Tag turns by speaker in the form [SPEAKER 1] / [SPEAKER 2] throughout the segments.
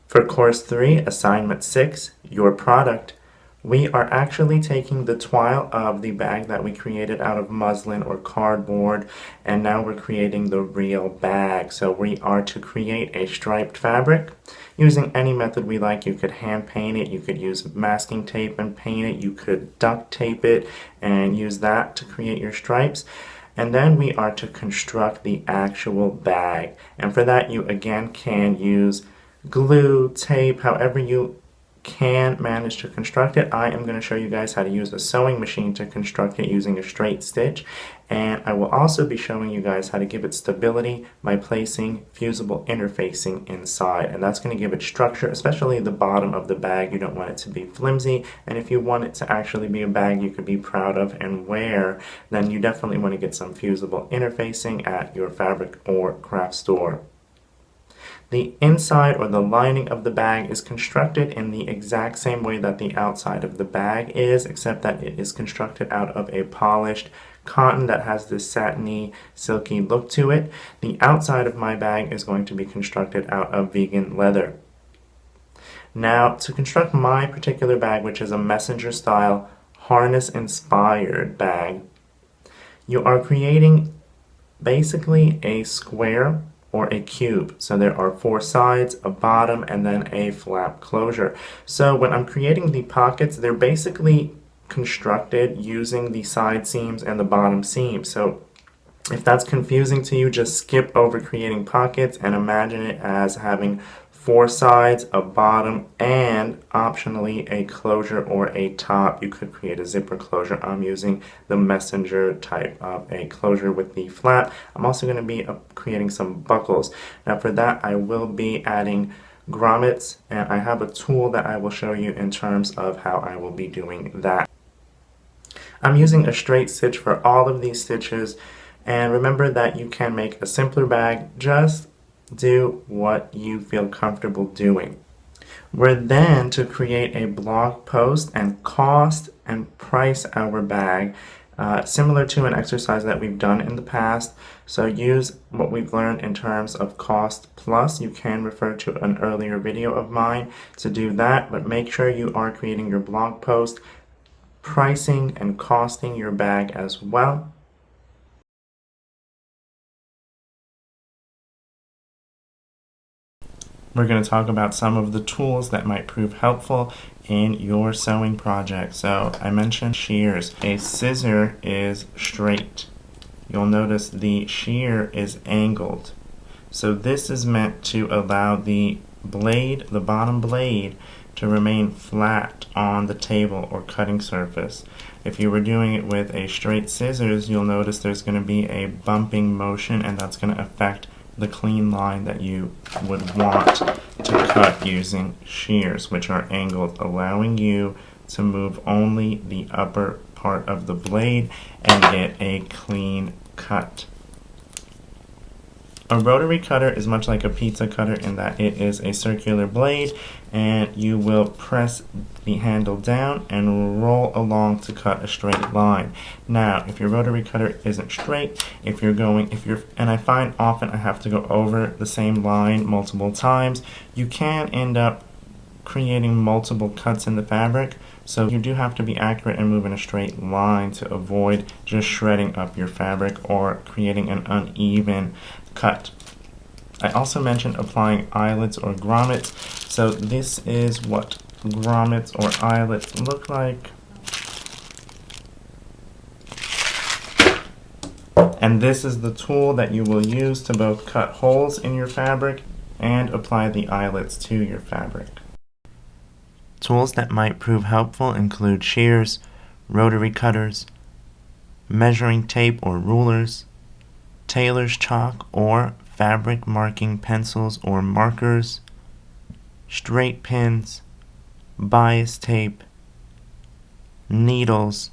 [SPEAKER 1] For Course 3, Assignment 6, Your Product, we are actually taking the twile of the bag that we created out of muslin or cardboard, and now we're creating the real bag. So we are to create a striped fabric using any method we like. You could hand paint it, you could use masking tape and paint it, you could duct tape it and use that to create your stripes. And then we are to construct the actual bag. And for that, you again can use glue, tape, however you can manage to construct it. I am going to show you guys how to use a sewing machine to construct it using a straight stitch, and I will also be showing you guys how to give it stability by placing fusible interfacing inside, and that's going to give it structure, especially the bottom of the bag. You don't want it to be flimsy, and if you want it to actually be a bag you could be proud of and wear, then you definitely want to get some fusible interfacing at your fabric or craft store. The inside or the lining of the bag is constructed in the exact same way that the outside of the bag is, except that it is constructed out of a polished cotton that has this satiny, silky look to it. The outside of my bag is going to be constructed out of vegan leather. Now, to construct my particular bag, which is a messenger style, harness inspired bag, you are creating basically a square or a cube. So there are 4 sides, a bottom, and then a flap closure. So when I'm creating the pockets, they're basically constructed using the side seams and the bottom seams. So if that's confusing to you, just skip over creating pockets and imagine it as having 4 sides, a bottom, and optionally a closure or a top. You could create a zipper closure. I'm using the messenger type of a closure with the flap. I'm also going to be creating some buckles. Now for that I will be adding grommets, and I have a tool that I will show you in terms of how I will be doing that. I'm using a straight stitch for all of these stitches, and remember that you can make a simpler bag. Just do what you feel comfortable doing. We're then to create a blog post and cost and price our bag, similar to an exercise that we've done in the past. So use what we've learned in terms of cost plus. You can refer to an earlier video of mine to do that, but make sure you are creating your blog post, pricing and costing your bag as well. We're going to talk about some of the tools that might prove helpful in your sewing project. So I mentioned shears. A scissor is straight. You'll notice the shear is angled. So this is meant to allow the blade, the bottom blade, to remain flat on the table or cutting surface. If you were doing it with a straight scissors, you'll notice there's going to be a bumping motion, and that's going to affect the clean line that you would want to cut using shears, which are angled, allowing you to move only the upper part of the blade and get a clean cut. A rotary cutter is much like a pizza cutter in that it is a circular blade, and you will press the handle down and roll along to cut a straight line. Now, if your rotary cutter isn't straight, and I find often I have to go over the same line multiple times, you can end up creating multiple cuts in the fabric. So you do have to be accurate and move in a straight line to avoid just shredding up your fabric or creating an uneven cut. I also mentioned applying eyelets or grommets. So this is what grommets or eyelets look like. And this is the tool that you will use to both cut holes in your fabric and apply the eyelets to your fabric. Tools that might prove helpful include shears, rotary cutters, measuring tape or rulers, tailor's chalk or fabric marking pencils or markers, straight pins, bias tape, needles,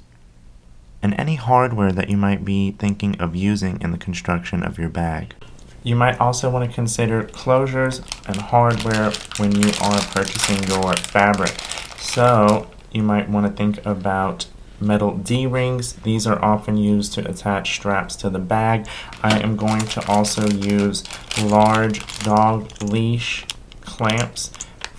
[SPEAKER 1] and any hardware that you might be thinking of using in the construction of your bag. You might also want to consider closures and hardware when you are purchasing your fabric. So you might want to think about metal D-rings. These are often used to attach straps to the bag. I am going to also use large dog leash clamps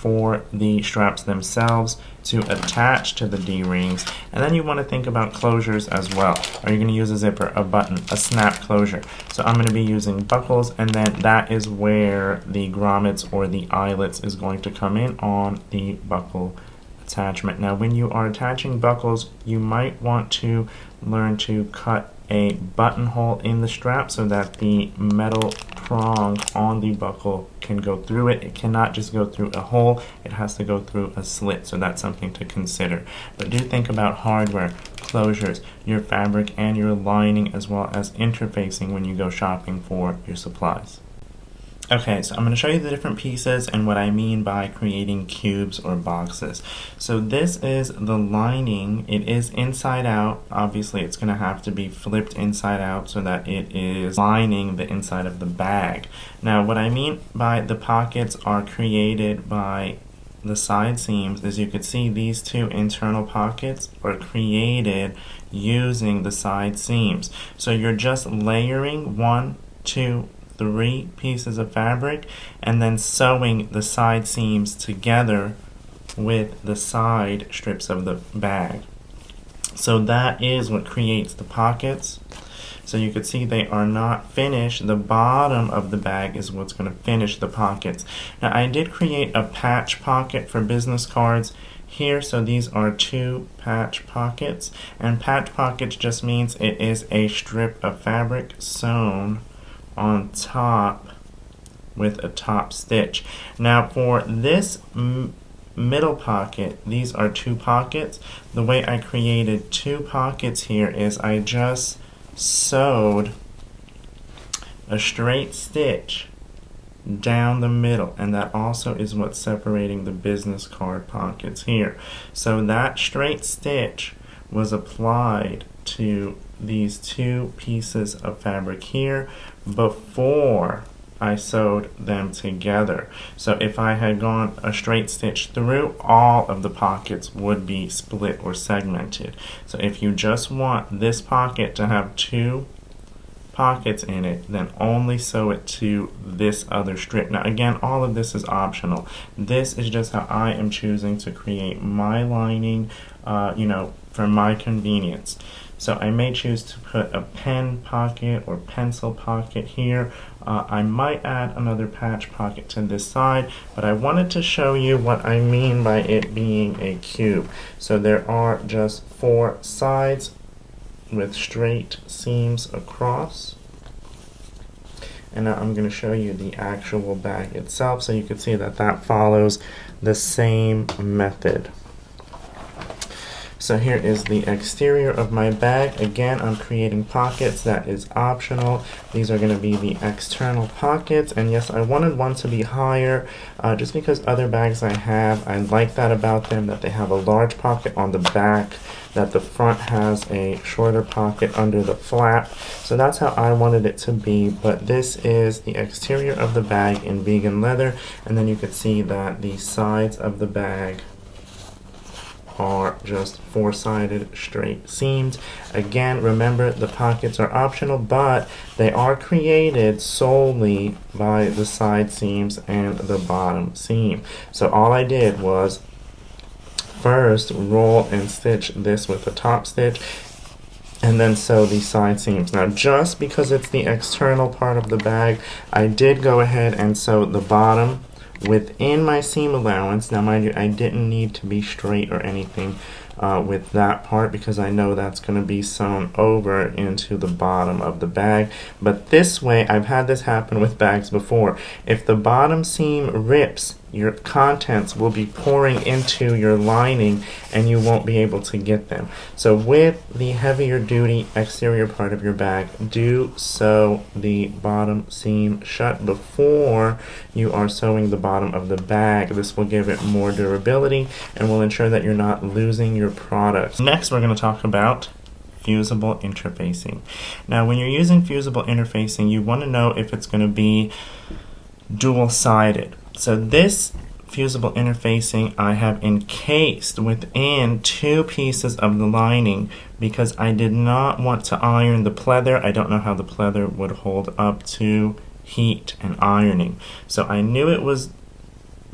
[SPEAKER 1] for the straps themselves to attach to the D-rings. And then you want to think about closures as well. Are you going to use a zipper, a button, a snap closure? So I'm going to be using buckles, and then that is where the grommets or the eyelets is going to come in on the buckle attachment. Now when you are attaching buckles, you might want to learn to cut a buttonhole in the strap so that the metal prong on the buckle can go through it. It cannot just go through a hole, it has to go through a slit, so that's something to consider. But do think about hardware, closures, your fabric, and your lining, as well as interfacing when you go shopping for your supplies. Okay, so I'm going to show you the different pieces and what I mean by creating cubes or boxes. So this is the lining. It is inside out. Obviously, it's going to have to be flipped inside out so that it is lining the inside of the bag. Now, what I mean by the pockets are created by the side seams, as you could see, these two internal pockets are created using the side seams. So you're just layering 1, 2, 3 pieces of fabric and then sewing the side seams together with the side strips of the bag. So that is what creates the pockets. So you can see they are not finished. The bottom of the bag is what's going to finish the pockets. Now I did create a patch pocket for business cards here, so these are 2 patch pockets, and patch pockets just means it is a strip of fabric sewn on top with a top stitch. Now for this middle pocket, these are 2 pockets. The way I created 2 pockets here is I just sewed a straight stitch down the middle, and that also is what's separating the business card pockets here. So that straight stitch was applied to these 2 pieces of fabric here before I sewed them together. So if I had gone a straight stitch through, all of the pockets would be split or segmented. So if you just want this pocket to have 2 pockets in it, then only sew it to this other strip. Now again, all of this is optional. This is just how I am choosing to create my lining, for my convenience. So I may choose to put a pen pocket or pencil pocket here. I might add another patch pocket to this side, but I wanted to show you what I mean by it being a cube. So there are just 4 sides with straight seams across. And now I'm going to show you the actual bag itself, so you can see that that follows the same method. So here is the exterior of my bag. Again, I'm creating pockets. That is optional. These are going to be the external pockets. And yes, I wanted one to be higher just because other bags I have, I like that about them, that they have a large pocket on the back, that the front has a shorter pocket under the flap. So that's how I wanted it to be. But this is the exterior of the bag in vegan leather. And then you can see that the sides of the bag are just 4-sided straight seams. Again, remember the pockets are optional, but they are created solely by the side seams and the bottom seam. So all I did was first roll and stitch this with a top stitch and then sew the side seams. Now just because it's the external part of the bag, I did go ahead and sew the bottom within my seam allowance. Now mind you, I didn't need to be straight or anything with that part because I know that's going to be sewn over into the bottom of the bag. But this way, I've had this happen with bags before. If the bottom seam rips, your contents will be pouring into your lining and you won't be able to get them. So with the heavier duty exterior part of your bag, do sew the bottom seam shut before you are sewing the bottom of the bag. This will give it more durability and will ensure that you're not losing your product. Next, we're going to talk about fusible interfacing. Now when you're using fusible interfacing, you want to know if it's going to be dual-sided. So this fusible interfacing I have encased within 2 pieces of the lining because I did not want to iron the pleather. I don't know how the pleather would hold up to heat and ironing. So I knew it was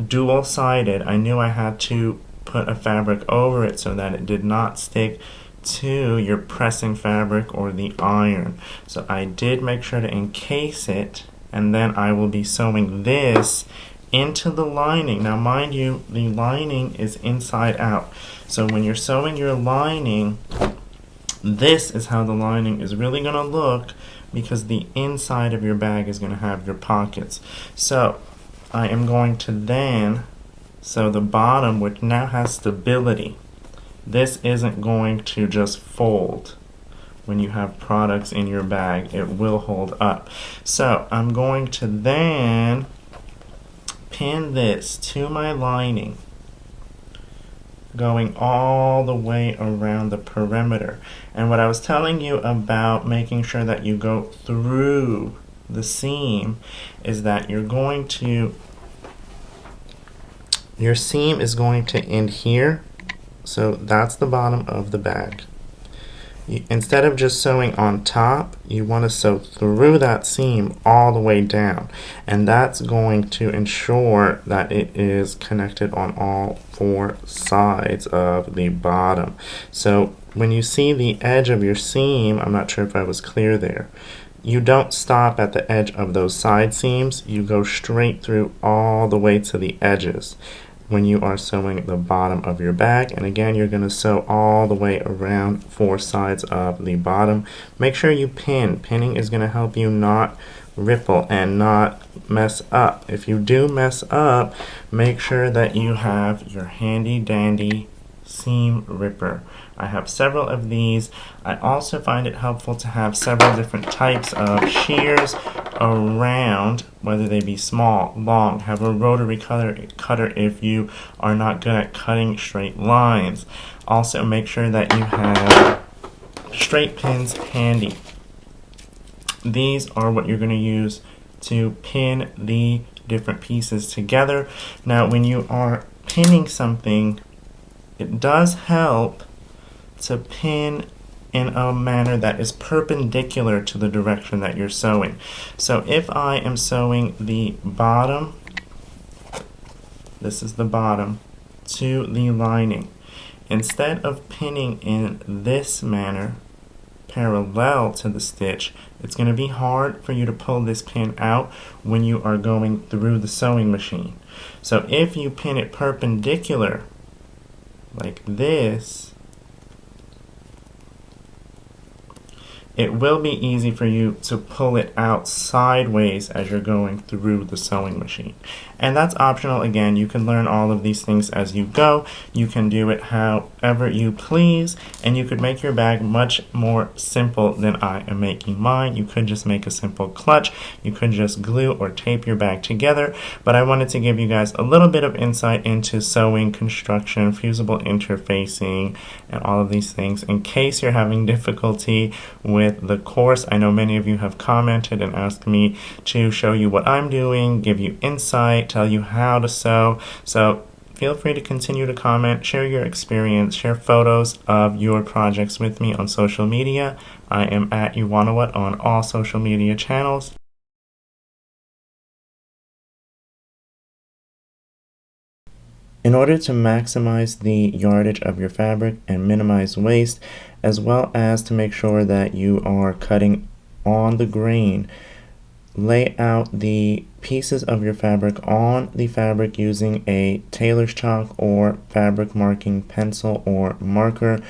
[SPEAKER 1] dual-sided, I knew I had to put a fabric over it so that it did not stick to your pressing fabric or the iron. So I did make sure to encase it, and then I will be sewing this into the lining. Now mind you, the lining is inside out. So when you're sewing your lining, this is how the lining is really going to look, because the inside of your bag is going to have your pockets. So I am going to then sew the bottom, which now has stability. This isn't going to just fold. When you have products in your bag, it will hold up. So I'm going to then pin this to my lining, going all the way around the perimeter. And what I was telling you about making sure that you go through the seam is that your seam is going to end here. So that's the bottom of the bag. Instead of just sewing on top, you want to sew through that seam all the way down, and that's going to ensure that it is connected on all four sides of the bottom. So when you see the edge of your seam, I'm not sure if I was clear there, you don't stop at the edge of those side seams, you go straight through all the way to the edges when you are sewing the bottom of your bag. And again, you're going to sew all the way around four sides of the bottom. Make sure you pin. Pinning is going to help you not ripple and not mess up. If you do mess up, make sure that you have your handy dandy seam ripper. I have several of these. I also find it helpful to have several different types of shears around, whether they be small, long. Have a rotary cutter if you are not good at cutting straight lines. Also make sure that you have straight pins handy. These are what you're going to use to pin the different pieces together. Now when you are pinning something, it does help to pin in a manner that is perpendicular to the direction that you're sewing. So if I am sewing the bottom, this is the bottom, to the lining, instead of pinning in this manner parallel to the stitch, it's going to be hard for you to pull this pin out when you are going through the sewing machine. So if you pin it perpendicular like this, it will be easy for you to pull it out sideways as you're going through the sewing machine. And that's optional. Again, you can learn all of these things as you go. You can do it however you please, and you could make your bag much more simple than I am making mine. You could just make a simple clutch. You could just glue or tape your bag together. But I wanted to give you guys a little bit of insight into sewing, construction, fusible interfacing, and all of these things in case you're having difficulty with the course. I know many of you have commented and asked me to show you what I'm doing, give you insight, tell you how to sew. So feel free to continue to comment, share your experience, share photos of your projects with me on social media. I am at Uwanawich on all social media channels. In order to maximize the yardage of your fabric and minimize waste, as well as to make sure that you are cutting on the grain, lay out the pieces of your fabric on the fabric using a tailor's chalk or fabric marking pencil or marker.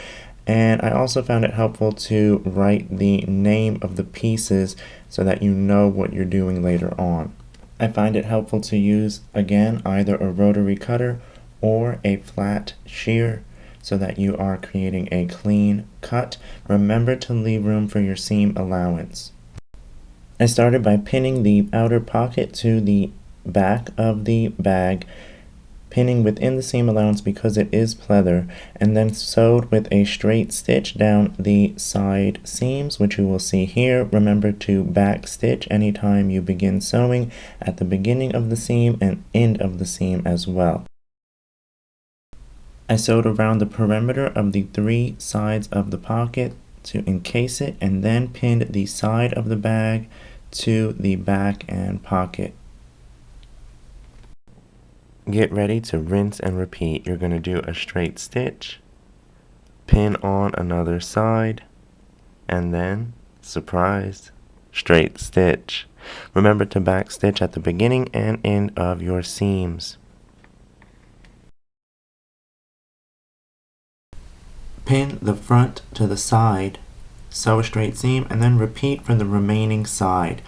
[SPEAKER 1] And I also found it helpful to write the name of the pieces so that you know what you're doing later on. I find it helpful to use, again, either a rotary cutter or a flat shear so that you are creating a clean cut. Remember to leave room for your seam allowance. I started by pinning the outer pocket to the back of the bag, pinning within the seam allowance because it is pleather, and then sewed with a straight stitch down the side seams, which you will see here. Remember to back stitch anytime you begin sewing at the beginning of the seam and end of the seam as well. I sewed around the perimeter of the three sides of the pocket to encase it, and then pinned the side of the bag to the back and pocket. get ready to rinse and repeat. You're going to do a straight stitch, pin on another side, and then, surprise, straight stitch. Remember to back stitch at the beginning and end of your seams. Pin the front to the side, sew a straight seam, and then repeat for the remaining side.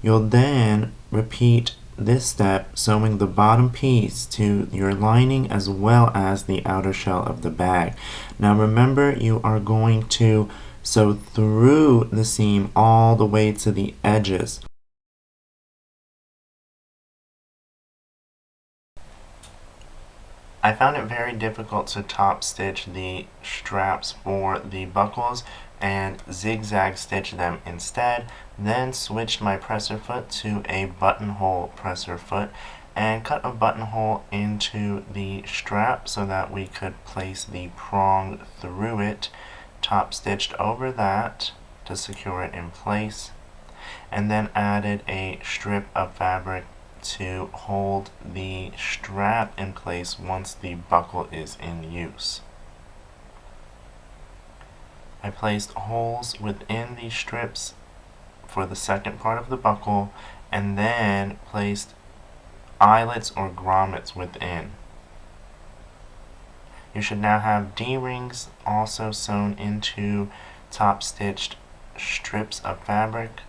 [SPEAKER 1] You'll then repeat this step, sewing the bottom piece to your lining as well as the outer shell of the bag. Now remember, you are going to sew through the seam all the way to the edges. I found it very difficult to top stitch the straps for the buckles and zigzag stitch them instead, then switched my presser foot to a buttonhole presser foot and cut a buttonhole into the strap so that we could place the prong through it, top stitched over that to secure it in place, and then added a strip of fabric to hold the strap in place once the buckle is in use. I placed holes within these strips for the second part of the buckle and then placed eyelets or grommets within. You should now have D-rings also sewn into top stitched strips of fabric.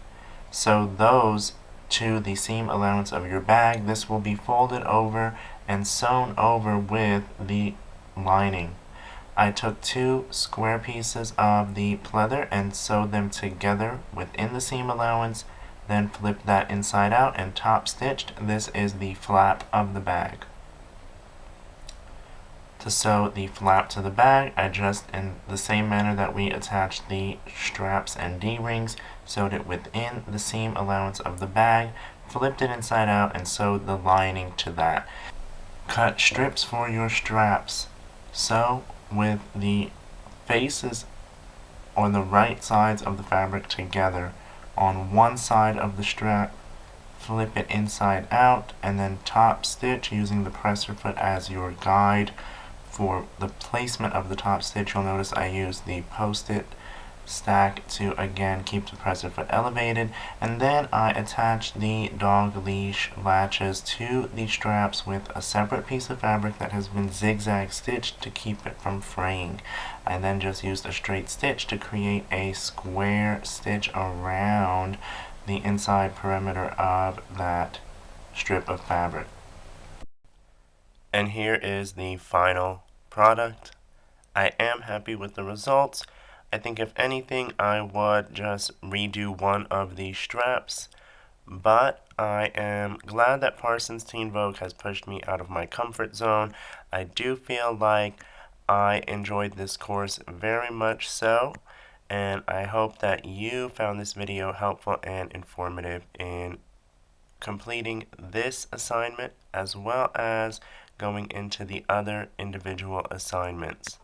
[SPEAKER 1] Sew those to the seam allowance of your bag. This will be folded over and sewn over with the lining. I took 2 square pieces of the pleather and sewed them together within the seam allowance, then flipped that inside out and top stitched. This is the flap of the bag. To sew the flap to the bag, I just, in the same manner that we attached the straps and D-rings, sewed it within the seam allowance of the bag, flipped it inside out, and sewed the lining to that. Cut strips for your straps. Sew with the faces or the right sides of the fabric together on one side of the strap, flip it inside out, and then top stitch using the presser foot as your guide. For the placement of the top stitch, you'll notice I used the post-it stack to again keep the presser foot elevated, and then I attached the dog leash latches to the straps with a separate piece of fabric that has been zigzag stitched to keep it from fraying. I then just used a straight stitch to create a square stitch around the inside perimeter of that strip of fabric. And here is the final product. I am happy with the results. I think if anything I would just redo one of these straps, but I am glad that ParsonsXTeenVogue has pushed me out of my comfort zone. I do feel like I enjoyed this course very much so, and I hope that you found this video helpful and informative in completing this assignment as well as going into the other individual assignments.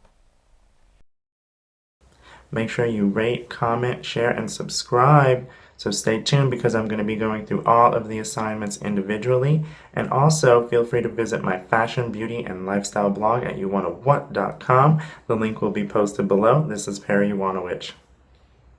[SPEAKER 1] Make sure you rate, comment, share, and subscribe. So stay tuned because I'm going to be going through all of the assignments individually. And also feel free to visit my fashion, beauty, and lifestyle blog at uwanawich.com. The link will be posted below. This is Uwanawich.